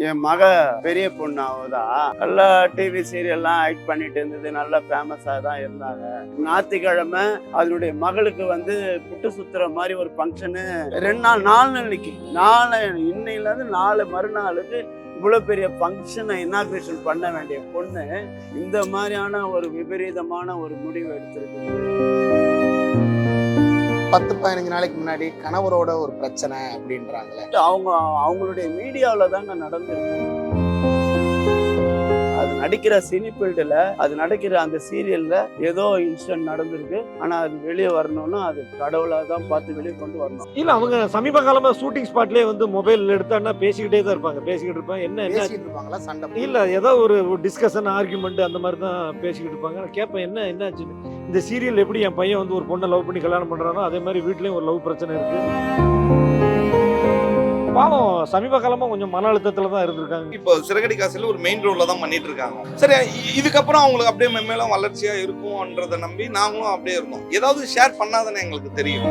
என் மக பெரிய பொண்ணு அவதா நல்லா டிவி சீரியல்லாம் ஆக்ட் பண்ணிட்டு இருந்தது, நல்லா ஃபேமஸா தான் இருந்தாங்க. ஞாயிற்றுக்கிழமை அதனுடைய மகளுக்கு வந்து புட்டு சுத்துற மாதிரி ஒரு ஃபங்க்ஷனு 4 நாளைக்கு இன்னையில இருந்து 4 மறுநாளுக்கு இவ்வளவு பெரிய ஃபங்க்ஷனை இனாகிரேஷன் பண்ண வேண்டிய பொண்ணு இந்த மாதிரியான ஒரு விபரீதமான ஒரு முடிவு எடுத்திருக்கு. 10-15 நாளைக்கு முன்னாடி கணவரோட ஒரு பிரச்சனை அப்படின்றாங்களே, அவங்களுடைய மீடியாவில் தாங்க நடந்திருக்கு. அது நடிக்கிற சினி ஃபீல்டுல, அது நடிக்கிற அந்த சீரியல்ல ஏதோ இன்சிடென்ட் நடந்திருக்கு. ஆனா அது வெளியே வரணும்னா அது கடவுளா தான் பார்த்து வெளியே கொண்டு வரணும். இல்ல அவங்க சமீப காலமா ஷூட்டிங் ஸ்பாட்லயே வந்து மொபைல் எடுத்தான்னா பேசிக்கிட்டே தான் இருப்பாங்க. பேசிக்கிட்டு இருப்பாங்க. என்ன பேசிட்டு இருப்பாங்களா சண்டை? இல்ல ஏதோ ஒரு டிஸ்கஷன் ஆர்குமெண்ட் அந்த மாதிரி தான் பேசிக்கிட்டு இருப்பாங்க. நான் கேட்பேன் என்னாச்சுன்னு. இந்த சீரியல் எப்படி என் பையன் வந்து ஒரு பொண்ணை லவ் பண்ணி கல்யாணம் பண்றானோ அதே மாதிரி வீட்லயும் ஒரு லவ் பிரச்சனை இருக்கு. பாவம் சமீப காலமா கொஞ்சம் மன அழுத்தத்துல தான் இருந்திருக்காங்க. இப்போ சிறகடி காசுல ஒரு மெயின் ரோல்ல தான் பண்ணிட்டு இருக்காங்க. சரி, இதுக்கப்புறம் அவங்களுக்கு அப்படியே மென்மேலும் வளர்ச்சியா இருக்கும்ன்றதை நம்பி நாங்களும் அப்படியே இருந்தோம். ஏதாவது ஷேர் பண்ணாதானே எங்களுக்கு தெரியும்.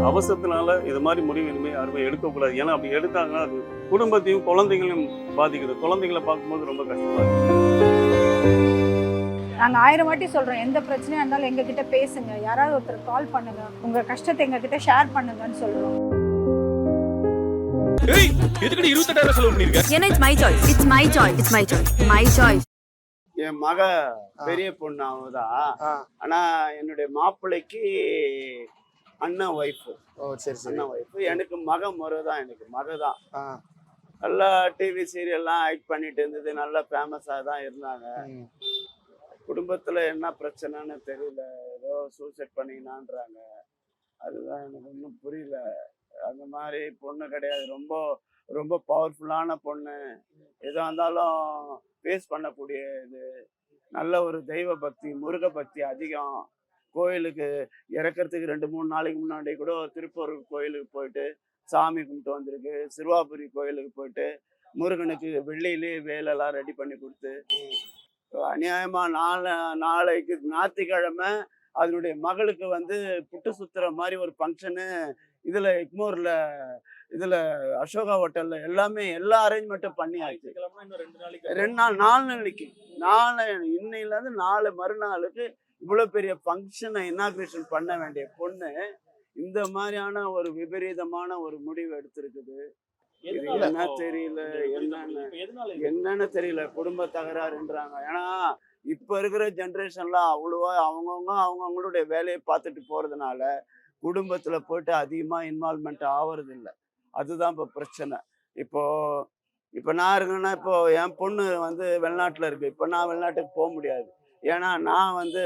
அவசரத்தினால இது மாதிரி முடிவு இனிமேல் யாருமே எடுக்கக்கூடாது. ஏன்னா அப்படி எடுத்தாங்கன்னா அது குடும்பத்தையும் குழந்தைகளையும் பாதிக்குது. குழந்தைகளை பார்க்கும்போது ரொம்ப கஷ்டமா இருக்கு. நாங்கள் 1000 வாட்டி சொல்கிறோம், எந்த பிரச்சனையாக இருந்தாலும் எங்ககிட்ட பேசுங்க, யாராவது ஒருத்தர் கால் பண்ணுங்க, உங்கள் கஷ்டத்தை எங்ககிட்ட ஷேர் பண்ணுங்கன்னு சொல்கிறோம். என் மக பெரிய பொண்ணு அவதா. ஆனா என்னுடைய மாப்பிள்ளைக்கு அண்ணன் ஒய்ஃப். ஓ சரி சரி. அண்ணன் ஒய்ஃப். எனக்கு மக முறைதான், எனக்கு மக தான். நல்லா டிவி சீரியல்லாம் ஆக்ட் பண்ணிட்டு இருந்தது, நல்லா ஃபேமஸா தான் இருந்தாங்க. குடும்பத்துல என்ன பிரச்சனைன்னு தெரியல, ஏதோ சூசைட் பண்ணினான்றாங்க. அதுதான் எனக்கு ஒன்றும் புரியல. அந்த மாதிரி பொண்ணு கிடையாது, ரொம்ப ரொம்ப பவர்ஃபுல்லான பொண்ணு. எதா இருந்தாலும் ஃபேஸ் பண்ணக்கூடிய இது. நல்ல ஒரு தெய்வ பக்தி, முருக பக்தி அதிகம். கோயிலுக்கு இறக்கிறதுக்கு 2-3 நாளைக்கு முன்னாடி கூட திருப்பூர் கோயிலுக்கு போயிட்டு சாமி கும்பிட்டு வந்திருக்கு. சிறுவாபுரி கோயிலுக்கு போயிட்டு முருகனுக்கு வெள்ளியிலே வேலெல்லாம் ரெடி பண்ணி கொடுத்து, அநியாயமா நாளைக்கு ஞாயிற்றுக்கிழமை அதனுடைய மகளுக்கு வந்து புட்டு சுத்துற மாதிரி ஒரு ஃபங்க்ஷனு இதுல எக்மோர்ல, இதுல அசோகா ஹோட்டல்ல எல்லாமே எல்லா அரேஞ்ச்மெண்ட்டும் பண்ணி ஆச்சு. 4 நாளைக்கு இன்னையில இருந்து 4 மறுநாளுக்கு இவ்வளவு பெரிய ஃபங்க்ஷனை இனாகிரேஷன் பண்ண வேண்டிய பொண்ணு இந்த மாதிரியான ஒரு விபரீதமான ஒரு முடிவு எடுத்திருக்குது. என்ன தெரியல, என்னன்னு தெரியல. குடும்ப தகராறுன்றாங்க. ஏன்னா இப்ப இருக்கிற ஜென்ரேஷன்ல அவ்வளவா அவங்கவுங்களுடைய வேலையை பார்த்துட்டு போறதுனால குடும்பத்துல போயிட்டு அதிகமா இன்வால்மெண்ட் ஆவறது இல்லை. அதுதான் இப்ப பிரச்சனை. இப்போ நான் இருக்கேன்னா, இப்போ என் பொண்ணு வந்து வெளிநாட்டுல இருக்கு. இப்போ நான் வெளிநாட்டுக்கு போக முடியாது. ஏன்னா நான் வந்து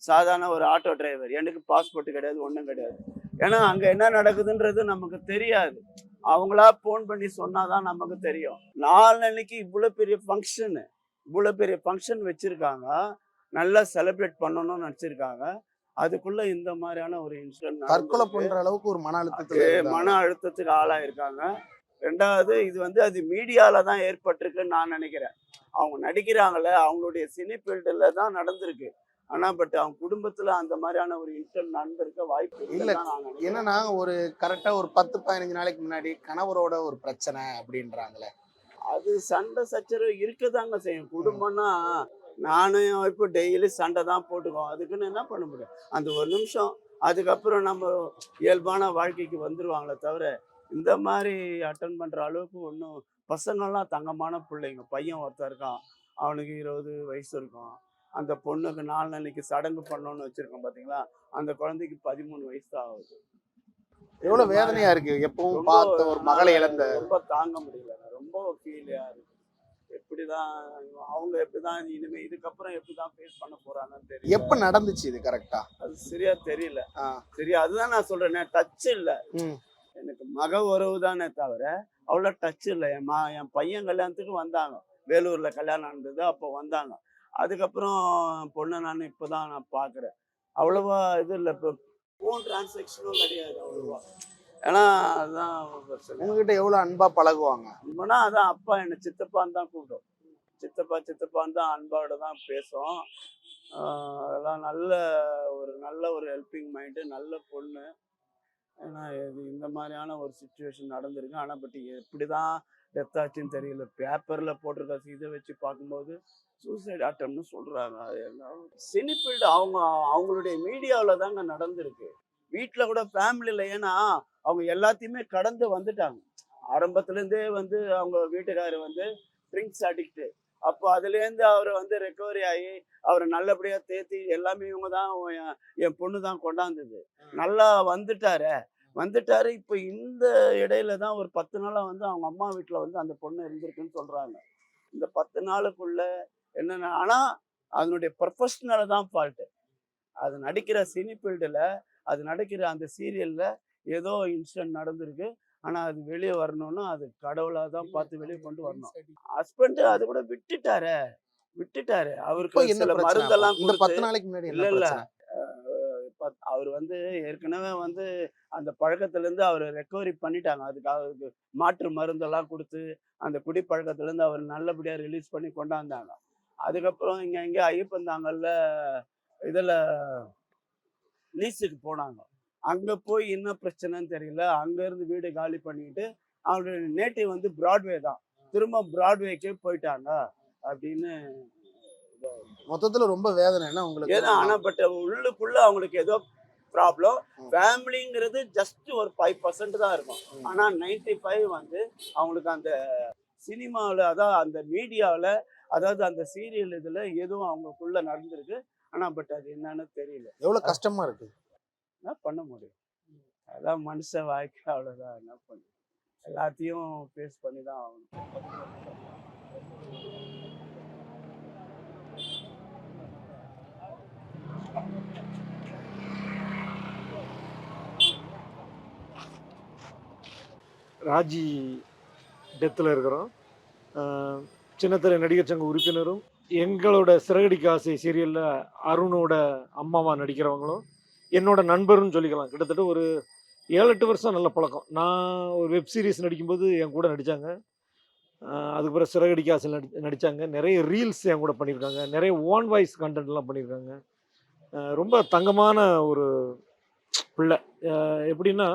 சாதாரண ஒரு ஆட்டோ டிரைவர். எனக்கு பாஸ்போர்ட் கிடையாது, ஒன்றும் கிடையாது. ஏன்னா அங்க என்ன நடக்குதுன்றது நமக்கு தெரியாது. அவங்களா போன் பண்ணி சொன்னாதான் நமக்கு தெரியும். 4 நாளைக்கு இவ்வளவு பெரிய ஃபங்க்ஷன் வச்சிருக்காங்க. நல்லா செலிப்ரேட் பண்ணணும்னு நினைச்சிருக்காங்க. அதுக்குள்ள இந்த மாதிரியான ஒரு இன்சிடென்ட் தற்கொலை பண்ற அளவுக்கு ஒரு மன அழுத்தத்துக்கு ஆளாயிருக்காங்க. 2வது இது வந்து அது மீடியால தான் ஏற்பட்டிருக்குன்னு நான் நினைக்கிறேன். அவங்க நடிக்கிறாங்கல்ல, அவங்களுடைய சினி ஃபீல்டுல தான் நடந்திருக்கு. ஆனா பட் அவங்க குடும்பத்துல அந்த மாதிரியான ஒரு இன்சிடென்ட் நடந்திருக்க வாய்ப்பு இல்ல. என்னன்னா ஒரு கரெக்டா ஒரு 10-15 நாளைக்கு முன்னாடி கணவரோட ஒரு பிரச்சனை அப்படின்றாங்களே, அது சண்டை சச்சரவு இருக்கதாங்க செய்யும். குடும்பம்னா நானும் இப்போ டெய்லி சண்டை தான் போட்டுக்கோம். அதுக்குன்னு என்ன பண்ண முடியும்? அந்த ஒரு நிமிஷம், அதுக்கப்புறம் நம்ம இயல்பான வாழ்க்கைக்கு வந்துருவாங்களே தவிர இந்த மாதிரி அட்டன் பண்ற அளவுக்கு ஒன்றும். பசங்கள்லாம் தங்கமான பிள்ளைங்க. பையன் ஒருத்தர் இருக்கான், அவனுக்கு 20 வயசு இருக்கும். அந்த பொண்ணுக்கு 4 நாளைக்கு சடங்கு பண்ணணும்னு வச்சிருக்கோம் பாத்தீங்களா, அந்த குழந்தைக்கு 13 வயசு தான் ஆகுது. எவ்வளவு வேதனையா இருக்கு. எப்பவும் பார்த்த ஒரு மகளை இழந்த ரொம்ப தாங்க முடியல. ரொம்ப ஃபீலியா இருக்கு. எப்படிதான் அவங்க எப்படிதான் இனிமே இதுக்கப்புறம் எப்படிதான் ஃபேஸ் பண்ண போறாங்கன்னு தெரியல. எப்ப நடந்துச்சு இது கரெக்டா? அது சரியா தெரியல. சரியா, அதுதான் நான் சொல்றேன், டச் இல்ல. எனக்கு மக உறவு தானே தவிர அவ்வளோ டச் இல்லை. என் பையன் கல்யாணத்துக்கு வந்தாங்க, வேலூர்ல கல்யாணம் இருந்தது, அப்போ வந்தாங்க. அதுக்கப்புறம் பொண்ணை நான் இப்போதான் நான் பார்க்குறேன். அவ்வளவா இது இல்லை. இப்போ ஃபோன் டிரான்சாக்ஷனும் கிடையாது அவ்வளவா. ஏன்னா அதுதான் பிரச்சனை. உங்ககிட்ட எவ்வளவு அன்பா பழகுவாங்க? அன்பனா அதான் அப்பா என்னை சித்தப்பான்னு தான் கூப்பிடும். சித்தப்பான்னு தான் அன்பாவோட தான் பேசும். அதெல்லாம் நல்ல ஒரு ஹெல்பிங் மைண்டு, நல்ல பொண்ணு. ஏன்னா இந்த மாதிரியான ஒரு சுச்சுவேஷன் நடந்திருக்கு. ஆனால் பட் எப்படி தான் டெத் ஆச்சுன்னு தெரியல. பேப்பரில் போட்டிருக்க இதை வச்சு பார்க்கும்போது சூசைட் அட்டம்னு சொல்கிறாங்க. அது என்ன சினிஃபீல்டு அவங்களுடைய மீடியாவில் தாங்க நடந்திருக்கு. வீட்டில் கூட ஃபேமிலியில். ஏன்னா அவங்க எல்லாத்தையுமே கடந்து வந்துட்டாங்க. ஆரம்பத்துலேருந்தே வந்து அவங்க வீட்டுக்காரர் வந்து ட்ரிங்க்ஸ் அடிக்ட்டு. அப்போ அதுலேருந்து அவரை வந்து ரெக்கவரி ஆகி அவரை நல்லபடியாக தேத்தி எல்லாமே இவங்க தான் என் பொண்ணு தான் கொண்டாந்தது. நல்லா வந்துட்டாரு. இப்போ இந்த இடையில தான் ஒரு 10 நாளாக வந்து அவங்க அம்மா வீட்டில் வந்து அந்த பொண்ணு இருந்திருக்குன்னு சொல்கிறாங்க. இந்த 10 நாளுக்குள்ள என்னென்ன ஆனால் அதனுடைய ப்ரொஃபஷ்னலை தான் ஃபால்ட்டு. அது நடிக்கிற சினி ஃபீல்டில் அது நடிக்கிற அந்த சீரியலில் ஏதோ இன்சிடென்ட் நடந்திருக்கு. ஆனால் அது வெளியே வரணும்னா அது கடவுளாக தான் பார்த்து வெளியே கொண்டு வரணும். ஹஸ்பண்டு அது கூட விட்டுட்டாரு. இப்போ அவருக்கு என்ன சில பிரச்சனை மருந்தெல்லாம் அப்போ? இந்த கொடுத்து 10 நாளைக்கு முன்னாடி இல்லை என்ன இல்லை பிரச்சனை? அவர் வந்து ஏற்கனவே வந்து அந்த பழக்கத்திலேருந்து அவர் ரெக்கவரி பண்ணிட்டாங்க. அதுக்காக அவருக்கு மாற்று மருந்தெல்லாம் கொடுத்து அந்த குடிப்பழக்கத்திலேருந்து அவர் நல்லபடியாக ரிலீஸ் பண்ணி கொண்டாந்தாங்க. அதுக்கப்புறம் இங்கே ஐயப்பந்தாங்கல்ல இதில் லீஸுக்கு போனாங்க. அங்கே போய் என்ன பிரச்சனைன்னு தெரியல. அங்கேருந்து வீடு காலி பண்ணிட்டு அவருடைய நேட்டிவ் வந்து பிராட்வே தான். திரும்ப பிராட்வேக்கே போயிட்டாங்க அப்படின்னு. மொத்தத்துல ரொம்ப வேதனை என்ன உங்களுக்கு? ஏதோ ஆனால் பட் உள்ளுக்குள்ள அவங்களுக்கு ஏதோ ப்ராப்ளம். ஃபேமிலிங்கிறது ஜஸ்ட் ஒரு 5% தான் இருக்கும். ஆனால் 95 வந்து அவங்களுக்கு அந்த சினிமாவில், அதாவது அந்த மீடியாவில், அதாவது அந்த சீரியல் இதில் எதுவும் அவங்களுக்குள்ள நடந்திருக்கு. ஆனால் பட் அது என்னன்னு தெரியல. எவ்வளவு கஷ்டமா இருக்கு. என்ன பண்ண முடியும்? அதான் மனுஷ வாழ்க்கை, அவ்வளோதான். என்ன பண்ண எல்லாத்தையும் ஃபேஸ் பண்ணி தான் ஆகணும். ராஜி டெத்தில் இருக்கிறோம். சின்னத்திரை நடிகர் சங்க உறுப்பினரும் எங்களோட சிறகடிக்க ஆசை சீரியலில் அருணோட அம்மாவா நடிக்கிறவங்களும் என்னோட நண்பர்னு சொல்லிக்கலாம். கிட்டத்தட்ட ஒரு 7-8 வருஷம் நல்ல பழக்கம். நான் ஒரு வெப் சீரிஸ் நடிக்கும்போது என் கூட நடித்தாங்க. அதுக்கு பிறகு சிறகடிக்க ஆசை நடித்தாங்க. நிறைய ரீல்ஸ் என் கூட பண்ணியிருக்காங்க. நிறைய ஓன் வாய்ஸ் கண்டென்ட்லாம் பண்ணியிருக்காங்க. ரொம்ப தங்கமான ஒரு பிள்ளை. எப்படின்னா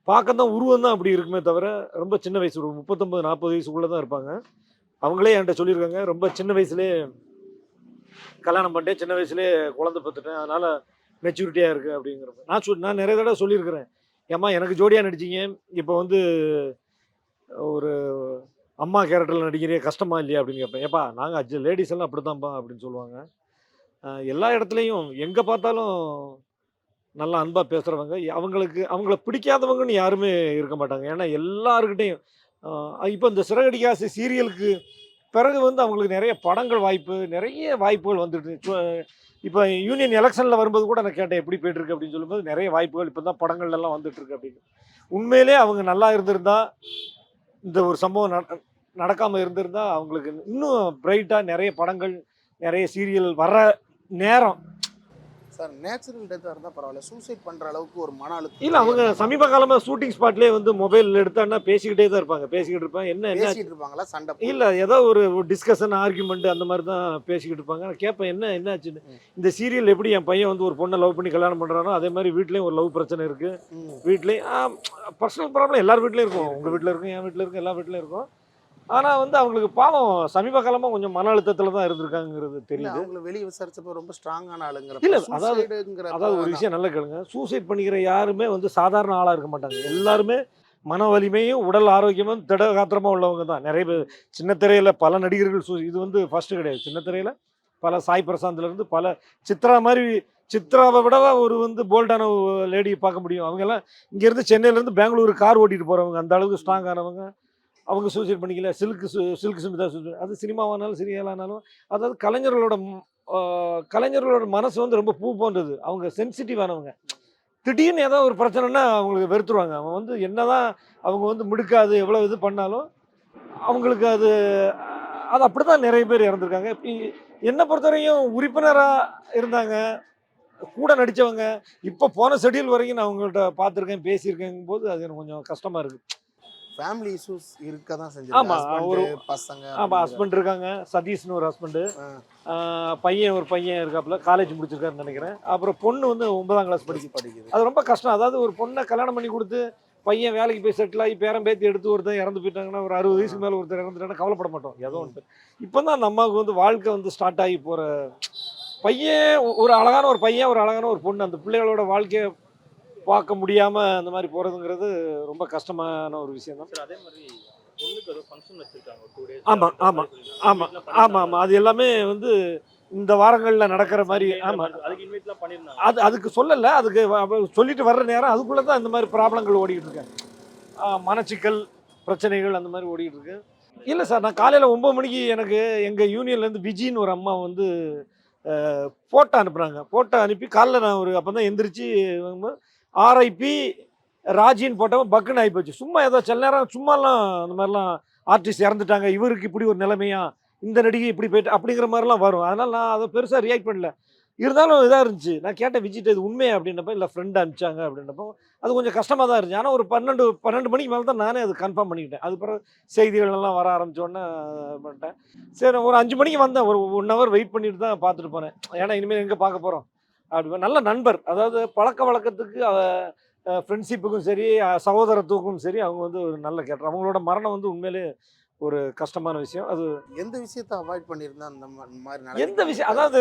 பார்க்க தான் உருவம் தான் அப்படி இருக்குமே தவிர ரொம்ப சின்ன வயசு, ஒரு 39-40 வயசுக்குள்ளே தான் இருப்பாங்க. அவங்களே என்கிட்ட சொல்லியிருக்காங்க, ரொம்ப சின்ன வயசுலேயே கல்யாணம் பண்ணிட்டேன், சின்ன வயசுலேயே குழந்தை பெற்றுட்டேன், அதனால் மெச்சூரிட்டியாக இருக்குது அப்படிங்கிறப்ப நான் நிறைய தடவை சொல்லியிருக்கிறேன். ஏம்மா எனக்கு ஜோடியாக நடிச்சிங்க, இப்போ வந்து ஒரு அம்மா கேரக்டரில் நடிக்கிறே கஷ்டமா இல்லையா அப்படின்னு கேட்பேன். ஏப்பா நாங்கள் லேடிஸ் எல்லாம் அப்படி தான்ப்பா அப்படின்னு சொல்லுவாங்க. எல்லா இடத்துலையும் எங்கே பார்த்தாலும் நல்லா அன்பாக பேசுகிறவங்க. அவங்கள பிடிக்காதவங்கன்னு யாருமே இருக்க மாட்டாங்க. ஏன்னா எல்லாருக்கிட்டையும் இப்போ இந்த சிறகடிக்க ஆசை சீரியலுக்கு பிறகு வந்து அவங்களுக்கு நிறைய படங்கள் நிறைய வாய்ப்புகள் வந்துட்டு. இப்போ யூனியன் எலெக்ஷனில் வரும்போது கூட நான் கேட்டேன் எப்படி போயிட்டுருக்கு அப்படின்னு சொல்லும்போது நிறைய வாய்ப்புகள் இப்போ தான் படங்கள்லாம் வந்துட்டுருக்கு அப்படின்னு. உண்மையிலே அவங்க நல்லா இருந்திருந்தா, இந்த ஒரு சம்பவம் நடக்காமல் இருந்திருந்தா அவங்களுக்கு இன்னும் பிரைட்டாக நிறைய படங்கள் நிறைய சீரியல் வர்ற நேரம். சார் நேச்சுரல் டெத்தாக இருந்தால் பரவாயில்ல, சூசைட் பண்ணுற அளவுக்கு ஒரு மன அழுத்தம் இல்லை. அவங்க சமீப காலமாக ஷூட்டிங் ஸ்பாட்லேயே வந்து மொபைல் எடுத்தாங்கன்னா பேசிக்கிட்டே தான் இருப்பாங்க. பேசிக்கிட்டு இருப்பாங்க. என்ன பேசிக்கிட்டு இருப்பாங்களா? சண்டை இல்லை, ஏதோ ஒரு டிஸ்கஷன் ஆர்குமெண்ட் அந்த மாதிரி தான் பேசிக்கிட்டு இருப்பாங்க. நான் கேட்பேன் என்னாச்சுன்னு. இந்த சீரியல் எப்படி என் பையன் வந்து ஒரு பொண்ணை லவ் பண்ணி கல்யாணம் பண்ணுறானோ அதே மாதிரி வீட்லேயும் ஒரு லவ் பிரச்சனை இருக்குது. வீட்லேயும் பர்சனல் ப்ராப்ளம் எல்லார் வீட்லேயும் இருக்கும். உங்கள் வீட்டில் இருக்கும், என் வீட்டில் இருக்கும், எல்லா வீட்லேயும் இருக்கும். ஆனால் வந்து அவங்களுக்கு பாவம் சமீப காலமாக கொஞ்சம் மன அழுத்தத்தில் தான் இருந்திருக்காங்கிறது தெரியுது. அவங்களை வெளியே விசாரிச்சப்போ ரொம்ப ஸ்ட்ராங்கான ஆளுங்கிற. இல்லை, அதாவது ஒரு விஷயம் நல்லா கேளுங்க. சூசைட் பண்ணிக்கிற யாருமே வந்து சாதாரண ஆளாக இருக்க மாட்டாங்க. எல்லாருமே மன வலிமையும் உடல் ஆரோக்கியமும் திடகாத்திரமாக உள்ளவங்க தான். நிறைய பேர் சின்ன திரையில் பல நடிகர்கள் இது வந்து ஃபர்ஸ்ட்டு கிடையாது. சின்ன திரையில் பல சாய் பிரசாந்த்லேருந்து பல சித்ராவை விட ஒரு வந்து போல்டான லேடியை பார்க்க முடியும். அவங்கெல்லாம் இங்கேருந்து சென்னையிலேருந்து பெங்களூர் கார் ஓட்டிகிட்டு போகிறவங்க, அந்த அளவுக்கு ஸ்ட்ராங்கானவங்க. அவங்க சூசைட் பண்ணிக்கல. சில்க் சுமிதா சூசைட், அது சினிமாவானாலும் சீரியலானாலும், அதாவது கலைஞர்களோட மனசு வந்து ரொம்ப பூ போன்றது. அவங்க சென்சிட்டிவானவங்க. திடீர்னு ஏதோ ஒரு பிரச்சனைனா அவங்களுக்கு வெறுத்துருவாங்க. அவங்க வந்து என்னதான் அவங்க வந்து மிடுக்காது எவ்வளோ இது பண்ணாலும் அவங்களுக்கு அது அப்படி தான் நிறைய பேர் இறந்துருக்காங்க. என்னை பொறுத்தவரையும் உறுப்பினராக இருந்தாங்க, கூட நடித்தவங்க, இப்போ போன ஷெட்யூல் வரைக்கும் நான் அவங்கள்ட்ட பார்த்துருக்கேன், பேசியிருக்கேங்கும் போது அது எனக்கு கொஞ்சம் கஷ்டமாக இருக்குது. ஃபேமிலி இஷ்யூஸ் இருக்க தான் ஆமா, ஒரு பசங்க ஹஸ்பண்ட் இருக்காங்க, சதீஷ்னு ஒரு ஹஸ்பண்டு, ஒரு பையன் இருக்காப்புல, காலேஜ் முடிச்சிருக்காருன்னு நினைக்கிறேன். அப்புறம் பொண்ணு வந்து 9ஆம் கிளாஸ் படிக்குது. அது ரொம்ப கஷ்டம். அதாவது ஒரு பொண்ணை கல்யாணம் பண்ணி கொடுத்து பையன் வேலைக்கு போய் செட்டில் ஆகி பேரம் பேத்தி எடுத்து ஒருத்தர் இறந்து போயிட்டாங்கன்னா, ஒரு 60 வயசுக்கு மேலே ஒருத்தர் இறந்துட்டாங்கன்னா கவலைப்பட மாட்டோம். ஏதோ ஒன்று. இப்போ தான் அந்த அம்மாவுக்கு வந்து வாழ்க்கை வந்து ஸ்டார்ட் ஆகி போகிற பையன், ஒரு அழகான ஒரு பையன், ஒரு அழகான ஒரு பொண்ணு, அந்த பிள்ளைகளோட வாழ்க்கையை பார்க்க முடியாமல் அந்த மாதிரி போகிறதுங்கிறது ரொம்ப கஷ்டமான ஒரு விஷயம் தான். அதே மாதிரி பொண்ணுக்கு ஏதோ ஃபங்க்ஷன் வச்சிருக்காங்க 2 days. ஆமாம் ஆமாம் ஆமாம் ஆமாம் ஆமாம் அது எல்லாமே வந்து இந்த வாரங்களில் நடக்கிற மாதிரி. ஆமாம், அதுக்கு இன்வைட்லாம் பண்ணியிருந்தாங்க. அதுக்கு சொல்லலை. அதுக்கு சொல்லிட்டு வர்ற நேரம் அதுக்குள்ளே தான் இந்த மாதிரி ப்ராப்ளங்கள் ஓடிக்கிட்டு இருக்கேன். மனச்சிக்கல் பிரச்சனைகள் அந்த மாதிரி ஓடிக்கிட்டு இருக்கு. இல்லை சார், நான் காலையில் 9 மணிக்கு எனக்கு எங்கள் யூனியன்லேருந்து விஜின்னு ஒரு அம்மா வந்து ஃபோட்டோ அனுப்புகிறாங்க. ஃபோட்டோ அனுப்பி காலைல நான் ஒரு அப்போ தான் எந்திரிச்சு ஆர்ஐபி ராஜின்னு போட்டவன் பக்குன்னு ஆகி போச்சு. சும்மா ஏதோ சில நேரம் சும்மாலாம் அந்த மாதிரிலாம் ஆர்டிஸ்ட் இறந்துட்டாங்க, இவருக்கு இப்படி ஒரு நிலைமையா, இந்த நடிகை இப்படி போயிட்டு அப்படிங்கிற மாதிரிலாம் வரும். அதனால் நான் அதை பெருசாக ரியாக்ட் பண்ணல. இருந்தாலும் இதாக இருந்துச்சு. நான் கேட்டேன் விஜிட்ட, இது உண்மையா அப்படின்னப்போ, இல்லை ஃப்ரெண்டு அனுப்பிச்சாங்க அப்படின்னப்போ அது கொஞ்சம் கஷ்டமாக தான் இருந்துச்சு. ஆனால் ஒரு 12 மணிக்கு மேலே தான் நானே அது கன்ஃபார்ம் பண்ணிக்கிட்டேன். அது பிறகு செய்திகள்லாம் வர ஆரம்பித்தோடனே பண்ணிட்டேன். சரி, ஒரு 5 மணிக்கு வந்தேன். ஒரு 1 hour வெயிட் பண்ணிட்டு தான் பார்த்துட்டு போனேன். ஏன்னா இனிமேல் எங்கே பார்க்க போகிறோம் அப்படி. நல்ல நண்பர், அதாவது பழக்க வழக்கத்துக்கு ஃப்ரெண்ட்ஷிப்புக்கும் சரி சகோதரத்துக்கும் சரி அவங்க வந்து ஒரு நல்ல கேரக்டர். அவங்களோட மரணம் வந்து உண்மையிலே ஒரு கஷ்டமான விஷயம். அது எந்த விஷயத்தை அவாய்ட் பண்ணியிருந்தா அந்த மாதிரி எந்த விஷயம், அதாவது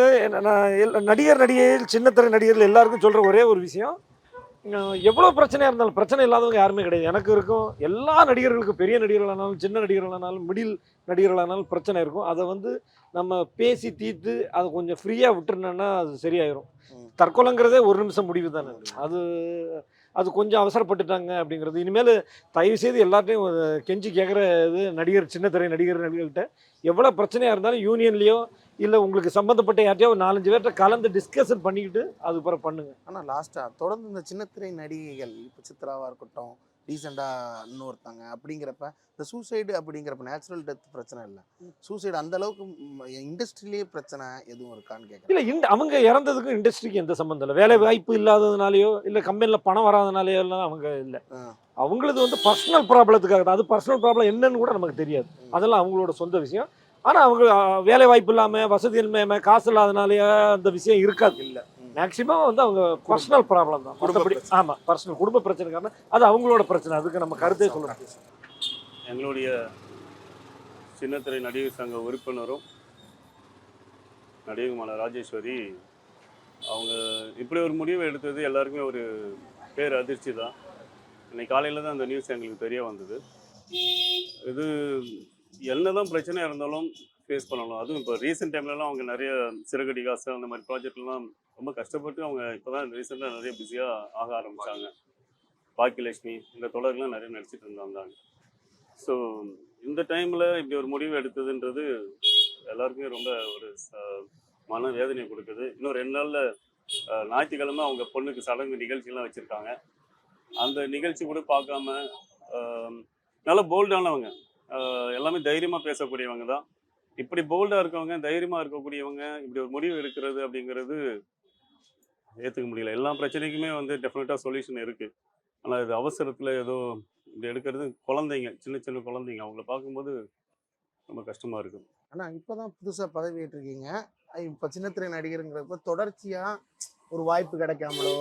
நான் நடிகைகள், சின்னத்திரை நடிகர்கள் எல்லாருக்கும் சொல்கிற ஒரே ஒரு விஷயம், எவ்வளோ பிரச்சனையாக இருந்தாலும் பிரச்சனை இல்லாதவங்க யாருமே கிடையாது. எனக்கு இருக்கும், எல்லா நடிகர்களுக்கும், பெரிய நடிகர்களானாலும் சின்ன நடிகர்களானாலும் மிடில் நடிகர்களானாலும் பிரச்சனை இருக்கும். அதை வந்து நம்ம பேசி தீர்த்து அதை கொஞ்சம் ஃப்ரீயாக விட்டுருந்தோன்னா அது சரியாயிரும். தற்கொலைங்கிறதே ஒரு நிமிஷம் முடிவு தானே. அது கொஞ்சம் அவசரப்பட்டுட்டாங்க அப்படிங்கிறது. இனிமேல் தயவு செய்து எல்லாத்தையும் கெஞ்சி கேட்குற இது சின்னத்திரை நடிகர்கள்கிட்ட எவ்வளோ பிரச்சனையாக இருந்தாலும் யூனியன்லேயோ இல்லை உங்களுக்கு சம்மந்தப்பட்ட யார்ட்டையோ ஒரு 4-5 பேர்கிட்ட கலந்து டிஸ்கஷன் பண்ணிக்கிட்டு அது பிறகு பண்ணுங்க. ஆனால் லாஸ்ட்டாக தொடர்ந்து இந்த சின்னத்திரை நடிகைகள், இப்போ சித்ராவாக இருக்கட்டும், ரீசெண்டாக இன்னொருத்தாங்க அப்படிங்கிறப்ப இந்த சூசைடு அப்படிங்கிறப்ப நேச்சுரல் டெத் பிரச்சனை இல்லை, சூசைடு அந்த அளவுக்கு இண்டஸ்ட்ரியிலேயே பிரச்சனை எதுவும் இருக்கான்னு கேட்குறேன். இல்லை, அவங்க இறந்ததுக்கும் இண்டஸ்ட்ரிக்கு எந்த சம்மந்தம் இல்லை. வேலை வாய்ப்பு இல்லாததுனாலையோ இல்லை கம்பெனியில் பணம் வராதனாலேயோ எல்லாம் அவங்க இல்லை. அவங்களது வந்து பர்சனல் ப்ராப்ளத்துக்காக தான். அது பர்சனல் ப்ராப்ளம் என்னன்னு கூட நமக்கு தெரியாது. அதெல்லாம் அவங்களோட சொந்த விஷயம். ஆனால் அவங்க வேலை வாய்ப்பு இல்லாமல், வசதி இல்லாமல், காசு இல்லாதனாலேயோ அந்த விஷயம் இருக்காது. இல்லை, மேக்சிமம் வந்து அவங்க பர்சனல் ப்ராப்ளம் தான். மற்றபடி ஆமாம், பர்சனல் குடும்ப பிரச்சனை காரணம் அது அவங்களோட பிரச்சனை. அதுக்கு நம்ம கருத்தே சொல்லலாம். எங்களுடைய சின்னத்திரை நடிகர் சங்க உறுப்பினரும் நடிகருமான ராஜேஸ்வரி அவங்க இப்படி ஒரு முடிவை எடுத்தது எல்லாருக்குமே ஒரு பேர் அதிர்ச்சி தான். இன்னைக்கு காலையில் தான் அந்த நியூஸ் எங்களுக்கு தெரிய வந்தது. இது என்னதான் பிரச்சனையாக இருந்தாலும் ஃபேஸ் பண்ணணும். அதுவும் இப்போ ரீசெண்ட் டைம்லலாம் அவங்க நிறைய சிறகடி காசு அந்த மாதிரி ப்ராஜெக்ட்லாம் ரொம்ப கஷ்டப்பட்டு அவங்க இப்போ தான் ரீசெண்டாக நிறைய பிஸியாக ஆக ஆரம்பித்தாங்க. பாக்கியலட்சுமி இந்த தொடர்கள்லாம் நிறைய நடிச்சிட்டு இருந்தாங்க. ஸோ இந்த டைமில் இப்படி ஒரு முடிவு எடுத்ததுன்றது எல்லாருக்குமே ரொம்ப ஒரு மன வேதனையை கொடுக்குது. இன்னும் 2 நாளில் ஞாயிற்றுக்கிழமை அவங்க பொண்ணுக்கு சடங்கு நிகழ்ச்சிலாம் வச்சுருக்காங்க. அந்த நிகழ்ச்சி கூட பார்க்காம நல்லா போல்டானவங்க, எல்லாமே தைரியமாக பேசக்கூடியவங்க தான். இப்படி போல்டாக இருக்கவங்க, தைரியமாக இருக்கக்கூடியவங்க இப்படி ஒரு முடிவு எடுக்கிறது அப்படிங்கிறது ஏற்றுக்க முடியல. எல்லா பிரச்சனைக்குமே வந்து டெஃபினட்டாக சொல்யூஷன் இருக்குது. ஆனால் இது அவசரத்தில் ஏதோ இப்படி எடுக்கிறது, குழந்தைங்க, சின்ன சின்ன குழந்தைங்க, அவங்கள பார்க்கும்போது ரொம்ப கஷ்டமாக இருக்குது. ஆனால் இப்போ தான் புதுசாக பதவி ஏற்றிருக்கீங்க. இப்போ சின்னத்திரை நடிகருங்கிறப்ப தொடர்ச்சியாக ஒரு வாய்ப்பு கிடைக்காமலோ,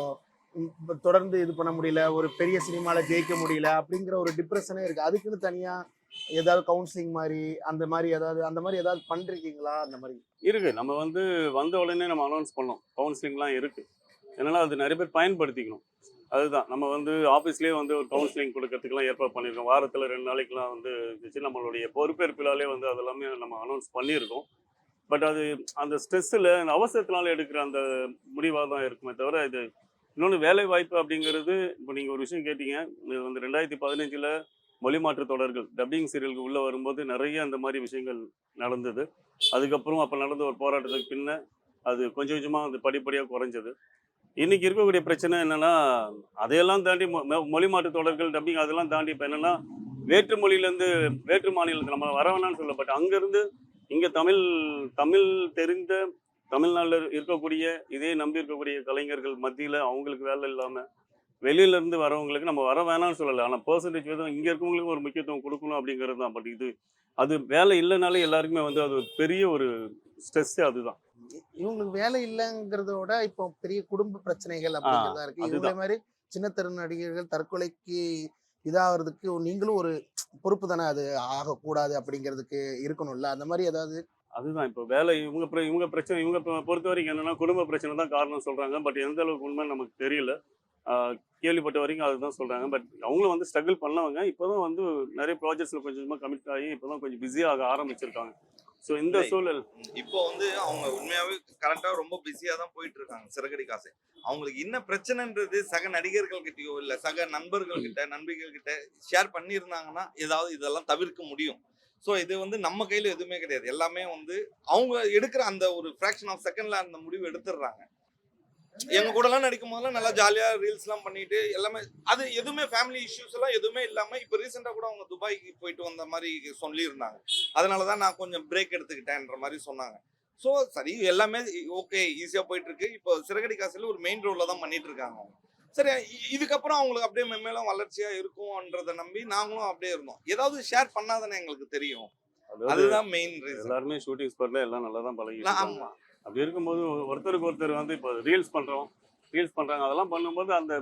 இப்போ தொடர்ந்து இது பண்ண முடியல, ஒரு பெரிய சினிமாவில் ஜெயிக்க முடியல அப்படிங்கிற ஒரு டிப்ரெஷனே இருக்குது. அதுக்குன்னு தனியாக ஏதாவது கவுன்சிலிங் மாதிரி அந்த மாதிரி ஏதாவது பண்ணிருக்கீங்களா? அந்த மாதிரி இருக்குது. நம்ம வந்து வந்த உடனே நம்ம அனௌன்ஸ் பண்ணோம், கவுன்சிலிங்லாம் இருக்குது. ஏன்னா அது நிறைய பேர் பயன்படுத்திக்கணும். அதுதான் நம்ம வந்து ஆஃபீஸ்லேயே வந்து ஒரு கவுன்சிலிங் கொடுக்கறதுக்குலாம் ஏற்பாடு பண்ணியிருக்கோம். வாரத்தில் 2 நாளைக்குலாம் வந்து நம்மளுடைய பொறுப்பேற்பிலாலே வந்து அதெல்லாமே நம்ம அனௌன்ஸ் பண்ணியிருக்கோம். பட் அது அந்த ஸ்ட்ரெஸ்ஸில், அந்த அவசரத்தினால எடுக்கிற அந்த முடிவாக தான் இருக்குமே தவிர, இது இன்னொன்று வேலை வாய்ப்பு அப்படிங்கிறது. இப்போ நீங்கள் ஒரு விஷயம் கேட்டீங்க, இது வந்து 2015 மொழி மாற்று தொடர்கள் டப்பிங் சீரியலுக்கு உள்ளே வரும்போது நிறைய அந்த மாதிரி விஷயங்கள் நடந்தது. அதுக்கப்புறம் அப்போ நடந்த ஒரு போராட்டத்துக்கு பின்ன அது கொஞ்சம் கொஞ்சமாக அது படிப்படியாக குறைஞ்சது. இன்றைக்கி இருக்கக்கூடிய பிரச்சனை என்னென்னா, அதையெல்லாம் தாண்டி மொழி மாற்று தொடர்கள் டப்பிங் அதெல்லாம் தாண்டி இப்போ என்னென்னா, வேற்று மொழியிலேருந்து வேற்று மாநிலத்தில் நம்ம வர வேணான்னு சொல்ல, பட் அங்கேருந்து இங்கே தமிழ் தெரிந்த தமிழ்நாட்டில் இருக்கக்கூடிய இதே நம்பி இருக்கக்கூடிய கலைஞர்கள் மத்தியில் அவங்களுக்கு வேலை இல்லாமல் வெளியில இருந்து வரவங்களுக்கு நம்ம வர வேணாம்னு சொல்லலை, ஆனால் பெர்சன்டேஜ் வந்து இங்கே இருக்கவங்களுக்கு ஒரு முக்கியத்துவம் கொடுக்கணும் அப்படிங்கிறது தான். பட் இது அது வேலை இல்லைனாலே எல்லாருக்குமே வந்து அது ஒரு பெரிய ஒரு ஸ்ட்ரெஸ்ஸே அதுதான். இவங்களுக்கு வேலை இல்லைங்கிறதோட இப்போ பெரிய குடும்ப பிரச்சனைகள் அப்படிங்கிறதா இருக்கு. இவங்கள அதுதான். மாதிரி சின்ன திரை நடிகர்கள் தற்கொலைக்கு இதாகிறதுக்கு நீங்களும் ஒரு பொறுப்பு தானே, அது ஆகக்கூடாது அப்படிங்கிறதுக்கு இருக்கணும்ல, அந்த மாதிரி ஏதாவது? அதுதான் இப்போ வேலை இவங்க பிரச்சனை இவங்க பொறுத்த வரைக்கும் என்னன்னா குடும்ப பிரச்சனை தான் காரணம் சொல்றாங்க. பட் எந்த அளவுக்கு உண்மை நமக்கு தெரியல. கேள்விப்பட்ட வரைக்கும் அதுதான் சொல்றாங்க. பட் அவங்களும் வந்து ஸ்ட்ரகிள் பண்ணவங்க. இப்போதான் வந்து நிறைய ப்ராஜெக்ட்ஸ்ல கொஞ்சம் கொஞ்சமாக கமிட் ஆகி இப்போதான் கொஞ்சம் பிஸியாக ஆரம்பிச்சிருக்காங்க. ஸோ இந்த சூழல் இப்போ வந்து அவங்க உண்மையாவே கரெக்டா ரொம்ப பிஸியா தான் போயிட்டு இருக்காங்க சிறகடி காசு. அவங்களுக்கு என்ன பிரச்சனைன்றது சக நடிகர்கள் கிட்டயோ இல்ல சக நண்பர்கள் கிட்ட நண்பிகள் கிட்ட ஷேர் பண்ணியிருந்தாங்கன்னா ஏதாவது இதெல்லாம் தவிர்க்க முடியும். ஸோ இது வந்து நம்ம கையில எதுவுமே கிடையாது. எல்லாமே வந்து அவங்க எடுக்கிற அந்த ஒரு ஃபிராக்ஷன் ஆஃப் செகண்ட்ல அந்த முடிவு எடுத்துடுறாங்க. எங்க கூட எல்லாம் நடிக்கும் போதெல்லாம் நல்லா ஜாலியா ரீல்ஸ் எல்லாம் பண்ணிட்டு எல்லாமே அது எதுவுமே ஃபேமிலி இஷ்யூஸ் எல்லாம் எதுவுமே இல்லாம இப்ப ரீசெண்டா கூட அவங்க துபாய்க்கு போயிட்டு வந்த மாதிரி சொல்லியிருந்தாங்க. அதனாலதான் நான் கொஞ்சம் பிரேக் எடுத்துக்கிட்டேன்ற மாதிரி சொன்னாங்க. ஸோ சரி எல்லாமே ஓகே ஈஸியா போயிட்டு இருக்கு. இப்போ சிறகடி காசுல ஒரு மெயின் ரோல்ல தான் பண்ணிட்டு இருக்காங்க. சரி இதுக்கப்புறம் அவங்களுக்கு அப்படியே மென்மேலும் வளர்ச்சியா இருக்கும்ன்றத நம்பி நாங்களும் அப்படியே இருந்தோம். ஏதாவது ஷேர் பண்ணாதானே எங்களுக்கு தெரியும். அதுதான் மெயின் ரீசன். எல்லாருமே ஷூட்டிங் ஸ்பாட்ல எல்லாம் நல்லா தான் பழகிட்டு ஆமா அப்படி இருக்கும்போது ஒருத்தருக்கு ஒருத்தர் வந்து இப்போ ரீல்ஸ் பண்ணுறாங்க. அதெல்லாம் பண்ணும்போது அந்த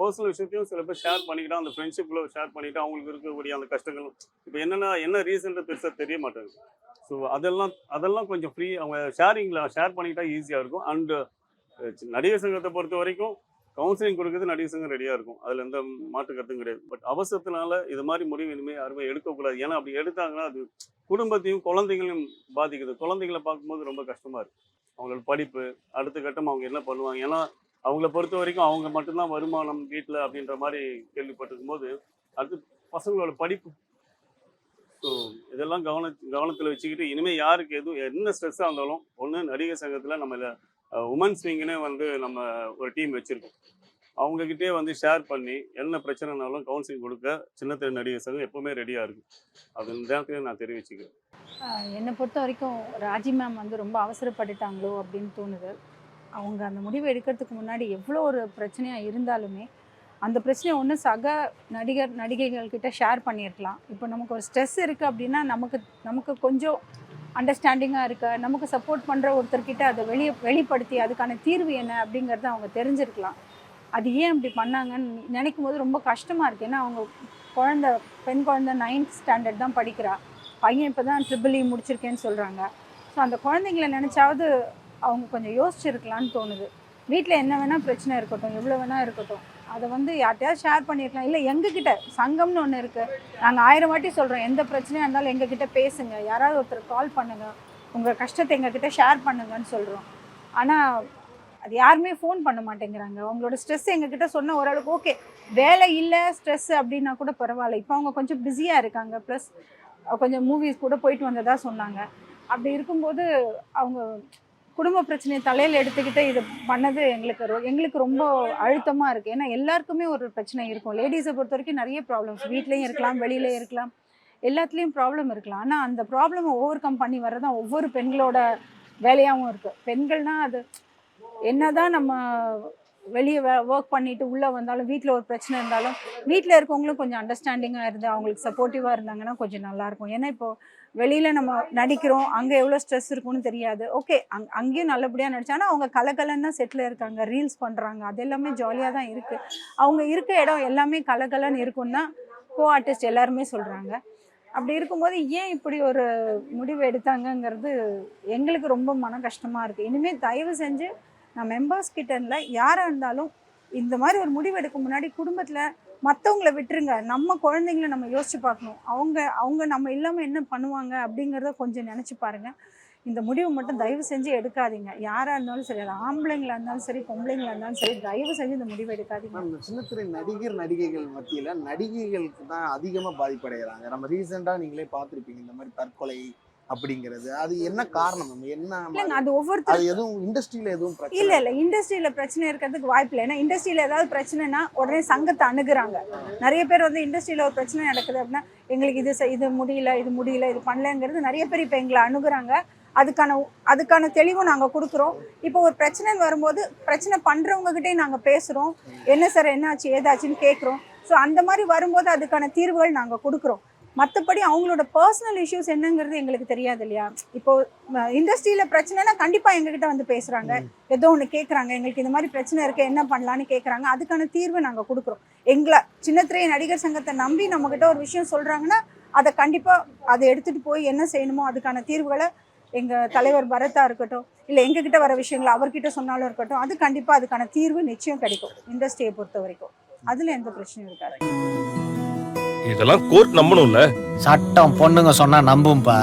பர்சனல் விஷயத்தையும் சில பேர் ஷேர் பண்ணிக்கிட்டா அந்த ஃப்ரெண்ட்ஷிப்பில் ஷேர் பண்ணிவிட்டு அவங்களுக்கு இருக்கக்கூடிய அந்த கஷ்டங்களும் இப்போ என்ன ரீசன்ட்டு பெருசாக தெரிய மாட்டேங்குது. ஸோ அதெல்லாம் கொஞ்சம் ஃப்ரீ அவங்க ஷேர் பண்ணிக்கிட்டா ஈஸியாக இருக்கும். அண்டு நடிகர் சங்கத்தை பொறுத்த வரைக்கும் கவுன்சிலிங் கொடுக்குறது நடிகர் சங்கம் ரெடியாக இருக்கும். அதில் எந்த மாற்று கருத்தும் கிடையாது. பட் அவசரத்தினால இது மாதிரி முடிவு இனிமேல் யாருமே எடுக்கக்கூடாது. ஏன்னா அப்படி எடுத்தாங்கன்னா அது குடும்பத்தையும் குழந்தைகளையும் பாதிக்குது. குழந்தைகளை பார்க்கும்போது ரொம்ப கஷ்டமாக இருக்குது. அவங்களோட படிப்பு அடுத்த கட்டம் அவங்க என்ன பண்ணுவாங்க. ஏன்னா அவங்கள பொறுத்த வரைக்கும் அவங்க மட்டும்தான் வருமானம் வீட்டில் அப்படின்ற மாதிரி கேள்விப்பட்டிருக்கும் போது அது பசங்களோட படிப்பு. ஸோ இதெல்லாம் கவனத்தில் வச்சுக்கிட்டு இனிமேல் யாருக்கு என்ன ஸ்ட்ரெஸ்ஸாக இருந்தாலும் ஒன்று நடிகர் சங்கத்தில் நம்ம உமன்ஸ் விங்குன்னு வந்து நம்ம ஒரு டீம் வச்சுருக்கோம். அவங்கக்கிட்டே வந்து ஷேர் பண்ணி என்ன பிரச்சனைனாலும் கவுன்சிலிங் கொடுக்க சின்னத்திரை நடிகர் சங்கம் எப்போவுமே ரெடியாக இருக்குது. அது இந்த நேரத்தில் நான் தெரிவிச்சுக்கிறேன். என்னை பொறுத்த வரைக்கும் ராஜி மேம் வந்து ரொம்ப அவசரப்பட்டுட்டாங்களோ அப்படின்னு தோணுது. அவங்க அந்த முடிவு எடுக்கிறதுக்கு முன்னாடி எவ்வளோ ஒரு பிரச்சனையாக இருந்தாலுமே அந்த பிரச்சனையை ஒன்று சக நடிகைகள்கிட்ட ஷேர் பண்ணியிருக்கலாம். இப்போ நமக்கு ஒரு ஸ்ட்ரெஸ் இருக்குது அப்படின்னா நமக்கு கொஞ்சம் அண்டர்ஸ்டாண்டிங்காக இருக்க நமக்கு சப்போர்ட் பண்ணுற ஒருத்தர்கிட்ட அதை வெளிப்படுத்தி அதுக்கான தீர்வு என்ன அப்படிங்கிறத அவங்க தெரிஞ்சிருக்கலாம். அது ஏன் இப்படி பண்ணாங்கன்னு நினைக்கும் போது ரொம்ப கஷ்டமாக இருக்குது. ஏன்னா அவங்க பெண் குழந்தை 9th ஸ்டாண்டர்ட் தான் படிக்கிறா. பையன் இப்போ தான் EEE முடிச்சிருக்கேன்னு சொல்கிறாங்க. ஸோ அந்த குழந்தைங்கள நினச்சாவது அவங்க கொஞ்சம் யோசிச்சிருக்கலான்னு தோணுது. வீட்டில் என்ன வேணால் பிரச்சனை இருக்கட்டும், எவ்வளோ வேணால் இருக்கட்டும், அதை வந்து யார்கிட்டயாவது ஷேர் பண்ணியிருக்கலாம். இல்லை எங்ககிட்ட சங்கம்னு ஒன்று இருக்குது. நாங்கள் 1000 வாட்டி சொல்கிறோம், எந்த பிரச்சனையாக இருந்தாலும் எங்ககிட்ட பேசுங்க, யாராவது ஒருத்தர் கால் பண்ணுங்கள், உங்கள் கஷ்டத்தை எங்ககிட்ட ஷேர் பண்ணுங்கன்னு சொல்கிறோம். ஆனால் அது யாருமே ஃபோன் பண்ண மாட்டேங்கிறாங்க. அவங்களோட ஸ்ட்ரெஸ் எங்ககிட்ட சொன்ன ஓரளவுக்கு ஓகே, வேலை இல்லை ஸ்ட்ரெஸ் அப்படின்னா கூட பரவாயில்ல. இப்போ அவங்க கொஞ்சம் பிஸியாக இருக்காங்க. ப்ளஸ் கொஞ்சம் மூவிஸ் கூட போயிட்டு வந்ததாக சொன்னாங்க. அப்படி இருக்கும்போது அவங்க குடும்ப பிரச்சனையை தலையில் எடுத்துக்கிட்டு இது பண்ணது எங்களுக்கு ரொம்ப அழுத்தமாக இருக்குது. ஏன்னா எல்லாருக்குமே ஒரு பிரச்சனை இருக்கும். லேடிஸை பொறுத்த வரைக்கும் நிறைய ப்ராப்ளம்ஸ் வீட்லேயும் இருக்கலாம், வெளியிலே இருக்கலாம், எல்லாத்துலேயும் ப்ராப்ளம் இருக்கலாம். ஆனால் அந்த ப்ராப்ளமை ஓவர் கம் பண்ணி வர்றதான் ஒவ்வொரு பெண்களோட வேலையாகவும் இருக்குது. பெண்கள்னால் அது என்னதான் நம்ம வெளியே ஒர்க் பண்ணிட்டு உள்ளே வந்தாலும் வீட்டில் ஒரு பிரச்சனை இருந்தாலும் வீட்டில் இருக்கவங்களும் கொஞ்சம் அண்டர்ஸ்டாண்டிங்காக இருந்து அவங்களுக்கு சப்போர்ட்டிவாக இருந்தாங்கன்னா கொஞ்சம் நல்லாயிருக்கும். ஏன்னா இப்போது வெளியில் நம்ம நடிக்கிறோம், அங்கே எவ்வளோ ஸ்ட்ரெஸ் இருக்குன்னு தெரியாது. ஓகே, அங்கேயும் நல்லபடியாக நடிச்சாங்கன்னா அவங்க கலகலன்னு தான் செட்டில் இருக்காங்க, ரீல்ஸ் பண்ணுறாங்க, அது எல்லாமே ஜாலியாக தான் இருக்குது. அவங்க இருக்க இடம் எல்லாமே கலகலன்னு இருக்குன்னு தான் கோ ஆர்டிஸ்ட் எல்லாருமே சொல்கிறாங்க. அப்படி இருக்கும்போது ஏன் இப்படி ஒரு முடிவு எடுத்தாங்கங்கிறது எங்களுக்கு ரொம்ப மன கஷ்டமாக இருக்குது. இனிமேல் தயவு செஞ்சு நான் மெம்பர்ஸ் கிட்ட இல்லை, யாராக இருந்தாலும் இந்த மாதிரி ஒரு முடிவு எடுக்க முன்னாடி குடும்பத்தில் மற்றவங்கள விட்டுருங்க. நம்ம குழந்தைங்கள நம்ம யோசிச்சு பார்க்கணும். அவங்க நம்ம இல்லாமல் என்ன பண்ணுவாங்க அப்படிங்கிறத கொஞ்சம் நினச்சி பாருங்கள். இந்த முடிவு மட்டும் தயவு செஞ்சு எடுக்காதீங்க. யாராக இருந்தாலும் சரி, அது ஆம்பளைங்களாக இருந்தாலும் சரி, பொம்பளைங்களாக இருந்தாலும் சரி, தயவு செஞ்சு இந்த முடிவு எடுக்காதீங்க. இந்த சின்னத்திரை நடிகைகள் மத்தியில் நடிகைகளுக்கு தான் அதிகமாக பாதிப்படைகிறாங்க. நம்ம ரீசெண்டாக நீங்களே பார்த்துருப்பீங்க இந்த மாதிரி தற்கொலை அப்படிங்கிறது. அது என்ன காரணம்? இல்லைங்க, அது ஒவ்வொருத்தர் எதுவும் இண்டஸ்ட்ரியில் எதுவும் பிரச்சனை இல்லை இண்டஸ்ட்ரியில் பிரச்சனை இருக்கிறதுக்கு வாய்ப்பு இல்லை. ஏன்னா இண்டஸ்ட்ரியில் ஏதாவது பிரச்சனைனா உடனே சங்கத்தை அணுகுறாங்க. நிறைய பேர் வந்து இண்டஸ்ட்ரியில் ஒரு பிரச்சனை நடக்குது அப்படின்னா எங்களுக்கு இது முடியல இது பண்ணலங்கிறது நிறைய பேர் இப்போ எங்களை அணுகுறாங்க. அதுக்கான தெளிவும் நாங்கள் கொடுக்குறோம். இப்போ ஒரு பிரச்சனைன்னு வரும்போது பிரச்சனை பண்ணுறவங்ககிட்டே நாங்கள் பேசுகிறோம், என்ன சார் என்னாச்சு ஏதாச்சுன்னு கேட்குறோம். ஸோ அந்த மாதிரி வரும்போது அதுக்கான தீர்வுகள் நாங்கள் கொடுக்குறோம். மற்றபடி அவங்களோட பர்சனல் இஷ்யூஸ் என்னங்கிறது எங்களுக்கு தெரியாது இல்லையா. இப்போ இண்டஸ்ட்ரியில் பிரச்சனைனா கண்டிப்பாக எங்ககிட்ட வந்து பேசுகிறாங்க, ஏதோ ஒன்று கேட்குறாங்க, எங்களுக்கு இந்த மாதிரி பிரச்சனை இருக்குது என்ன பண்ணலான்னு கேட்குறாங்க. அதுக்கான தீர்வை நாங்கள் கொடுக்குறோம். எங்களை சின்னத்திரை நடிகர் சங்கத்தை நம்பி நம்மக்கிட்ட ஒரு விஷயம் சொல்கிறாங்கன்னா அதை கண்டிப்பாக அதை எடுத்துகிட்டு போய் என்ன செய்யணுமோ அதுக்கான தீர்வுகளை எங்கள் தலைவர் பரத்தா இருக்கட்டும், இல்லை எங்ககிட்ட வர விஷயங்களை அவர்கிட்ட சொன்னாலும் இருக்கட்டும், அது கண்டிப்பாக அதுக்கான தீர்வு நிச்சயம் கிடைக்கும். இண்டஸ்ட்ரியை பொறுத்த வரைக்கும் அதில் எந்த பிரச்சனையும் இருக்காது. இதெல்லாம் கோர்ட் நம்பணும்ல. சட்டம் பொண்ணுங்க சொன்னா நம்பும்பா.